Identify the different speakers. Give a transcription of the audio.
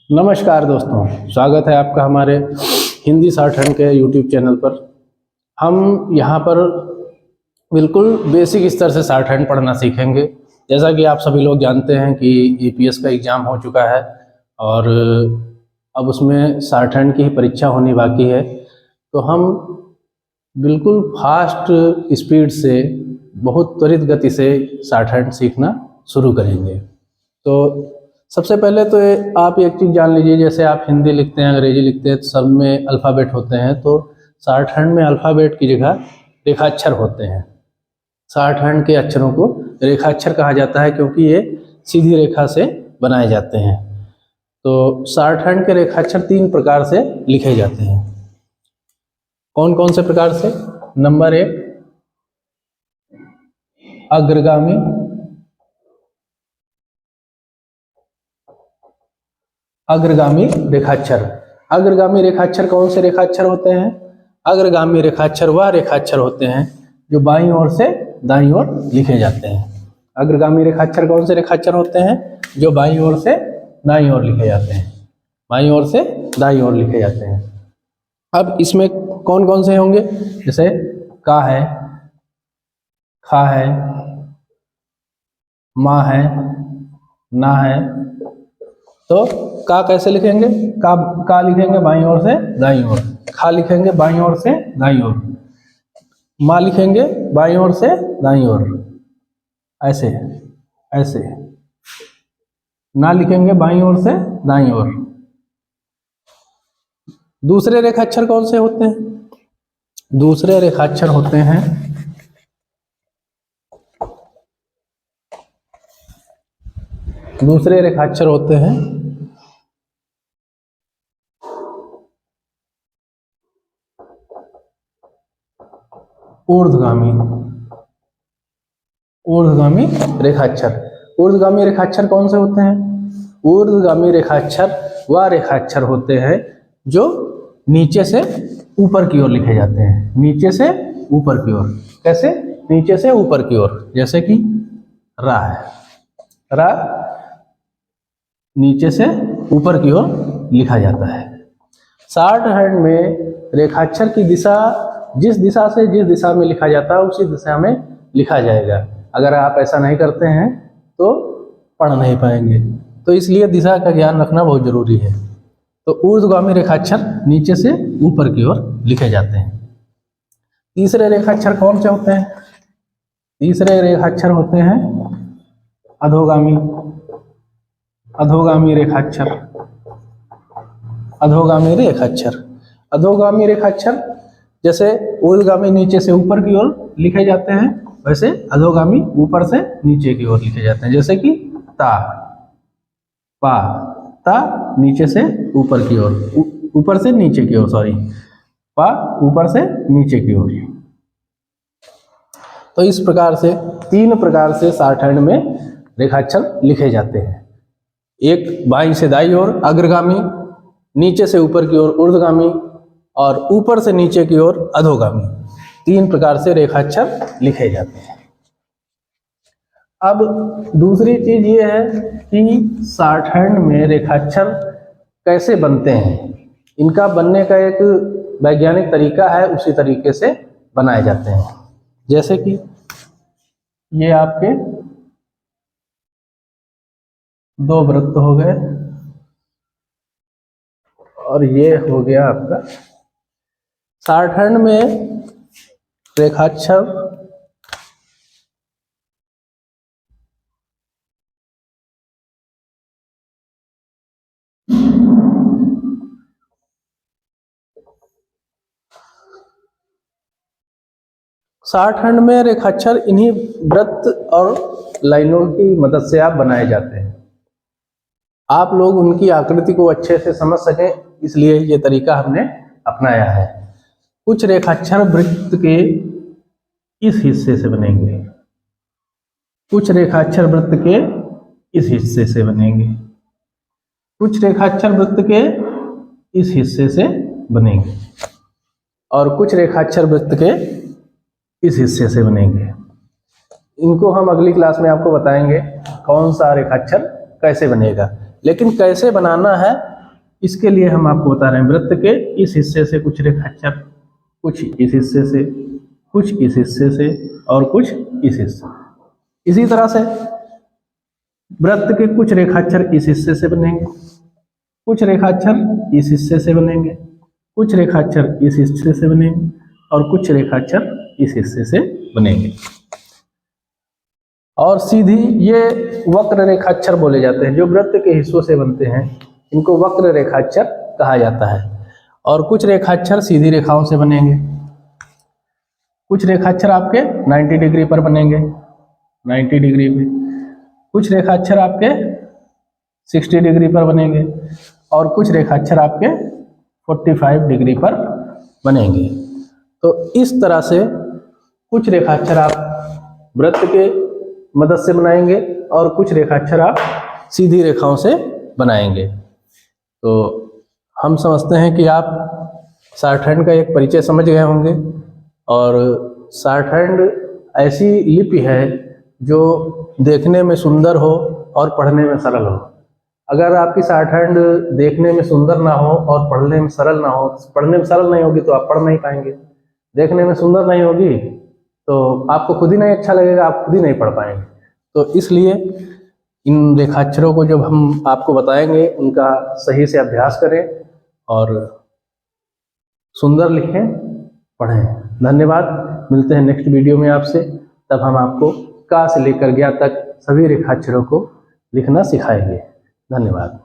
Speaker 1: नमस्कार दोस्तों, स्वागत है आपका हमारे हिंदी शॉर्टहैंड के यूट्यूब चैनल पर। हम यहाँ पर बिल्कुल बेसिक स्तर से शॉर्टहैंड पढ़ना सीखेंगे। जैसा कि आप सभी लोग जानते हैं कि ईपीएस का एग्ज़ाम हो चुका है और अब उसमें शॉर्टहैंड की ही परीक्षा होनी बाकी है। तो हम बिल्कुल फास्ट स्पीड से, बहुत त्वरित गति से शॉर्टहैंड सीखना शुरू करेंगे। तो सबसे पहले तो आप एक चीज़ जान लीजिए, जैसे आप हिंदी लिखते हैं, अंग्रेजी लिखते हैं, तो सब में अल्फ़ाबेट होते हैं। तो शॉर्टहैंड में अल्फ़ाबेट की जगह रेखाक्षर होते हैं। शॉर्टहैंड के अक्षरों को रेखाक्षर कहा जाता है क्योंकि ये सीधी रेखा से बनाए जाते हैं। तो शॉर्टहैंड के रेखाक्षर 3 प्रकार से लिखे जाते हैं। कौन कौन से प्रकार से? नंबर 1 अग्रगामी, अग्रगामी रेखाक्षर। अग्रगामी रेखाक्षर कौन से रेखाक्षर होते हैं? अग्रगामी रेखाक्षर वह रेखाक्षर होते हैं जो बाईं ओर से दाईं ओर लिखे जाते हैं। अग्रगामी रेखाक्षर कौन से रेखाक्षर होते हैं? जो बाईं ओर से दाईं ओर लिखे जाते हैं। बाईं ओर से दाईं ओर लिखे जाते हैं। अब इसमें कौन कौन से होंगे? जैसे का है, खा है, माँ है, ना है। तो का कैसे लिखेंगे? का लिखेंगे बाईं ओर से दाईं ओर, खा लिखेंगे बाईं ओर से दाईं ओर, माँ लिखेंगे बाईं ओर से दाईं ओर, ऐसे ऐसे। ना लिखेंगे बाईं ओर से दाईं ओर। दूसरे रेखाक्षर कौन से होते हैं? दूसरे रेखाक्षर होते हैं ऊर्ध्वगामी। ऊर्ध्वगामी रेखाक्षर। ऊर्ध्वगामी रेखाक्षर कौन से होते हैं? ऊर्ध्वगामी रेखाक्षर वह रेखाक्षर होते हैं जो नीचे से ऊपर की ओर लिखे जाते हैं। नीचे से ऊपर की ओर। कैसे? नीचे से ऊपर की ओर। जैसे कि रा है, रा नीचे से ऊपर की ओर लिखा जाता है। शॉर्टहैंड में रेखाक्षर की दिशा जिस दिशा में लिखा जाता है उसी दिशा में लिखा जाएगा। अगर आप ऐसा नहीं करते हैं तो पढ़ नहीं पाएंगे। तो इसलिए दिशा का ज्ञान रखना बहुत जरूरी है। तो ऊर्ध्वगामी रेखाक्षर नीचे से ऊपर की ओर लिखे जाते हैं। तीसरे रेखाक्षर कौन से होते हैं? तीसरे रेखाक्षर होते हैं अधोगामी। अधोगामी रेखाक्षर। अधोगामी रेखाक्षर। अधोगामी रेखाक्षर जैसे ऊर्ध्वगामी नीचे से ऊपर की ओर लिखे जाते हैं, वैसे अधोगामी ऊपर से नीचे की ओर लिखे जाते हैं। जैसे कि ता, पा, ता नीचे से ऊपर की ओर, ऊपर से नीचे की ओर, सॉरी, पा ऊपर से नीचे की ओर। तो इस प्रकार से 3 प्रकार से शॉर्टहैंड में रेखाक्षर लिखे जाते हैं। एक बाईं से दाईं ओर अग्रगामी, नीचे से ऊपर की ओर ऊर्ध्वगामी और ऊपर से नीचे की ओर अधोगामी। 3 प्रकार से रेखाक्षर लिखे जाते हैं। अब दूसरी चीज ये है कि शॉर्टहैंड में रेखाक्षर कैसे बनते हैं। इनका बनने का एक वैज्ञानिक तरीका है, उसी तरीके से बनाए जाते हैं। जैसे कि ये आपके 2 वृत्त हो गए और ये हो गया आपका। शॉर्टहैंड में रेखाक्षर शॉर्टहैंड में रेखाक्षर इन्हीं वृत्त और लाइनों की मदद से आप बनाए जाते हैं। आप लोग उनकी आकृति को अच्छे से समझ सकें, इसलिए ये तरीका हमने अपनाया है। कुछ रेखाक्षर वृत्त के इस हिस्से से बनेंगे, कुछ रेखाक्षर वृत्त के इस हिस्से से बनेंगे, कुछ रेखाक्षर वृत्त के इस हिस्से से बनेंगे और कुछ रेखाक्षर वृत्त के इस हिस्से से बनेंगे। इनको हम अगली क्लास में आपको बताएंगे कौन सा रेखाक्षर कैसे बनेगा। लेकिन कैसे बनाना है इसके लिए हम आपको बता रहे हैं वृत्त के इस हिस्से से कुछ रेखाक्षर, कुछ इस हिस्से से, कुछ इस हिस्से से और कुछ इस हिस्से। इसी तरह से वृत्त के कुछ रेखाक्षर इस हिस्से से बनेंगे, कुछ रेखाक्षर इस हिस्से से बनेंगे, कुछ रेखाक्षर इस हिस्से से बनेंगे और कुछ रेखाक्षर इस हिस्से से बनेंगे। और सीधी ये वक्र रेखाक्षर बोले जाते हैं, जो वृत्त के हिस्सों से बनते हैं, इनको वक्र रेखाक्षर कहा जाता है। और कुछ रेखाक्षर सीधी रेखाओं से बनेंगे, कुछ रेखाक्षर आपके 90 डिग्री पर बनेंगे, 90 डिग्री पे, कुछ रेखाक्षर आपके 60 डिग्री पर बनेंगे और कुछ रेखाक्षर आपके 45 डिग्री पर बनेंगे। तो इस तरह से कुछ रेखाक्षर आप वृत्त के मदद से बनाएंगे और कुछ रेखाक्षर आप सीधी रेखाओं से बनाएंगे। तो हम समझते हैं कि आप शॉर्टहैंड का एक परिचय समझ गए होंगे। और शॉर्टहैंड ऐसी लिपि है जो देखने में सुंदर हो और पढ़ने में सरल हो। अगर आपकी शॉर्टहैंड देखने में सुंदर ना हो और पढ़ने में सरल ना हो, पढ़ने में सरल नहीं होगी तो आप पढ़ नहीं पाएंगे, देखने में सुंदर नहीं होगी तो आपको खुद ही नहीं अच्छा लगेगा, आप खुद ही नहीं पढ़ पाएंगे। तो इसलिए इन रेखाक्षरों को जब हम आपको बताएंगे उनका सही से अभ्यास करें और सुंदर लिखें, पढ़ें। धन्यवाद। मिलते हैं नेक्स्ट वीडियो में आपसे, तब हम आपको क से लेकर ज्ञ तक सभी रेखाक्षरों को लिखना सिखाएंगे। धन्यवाद।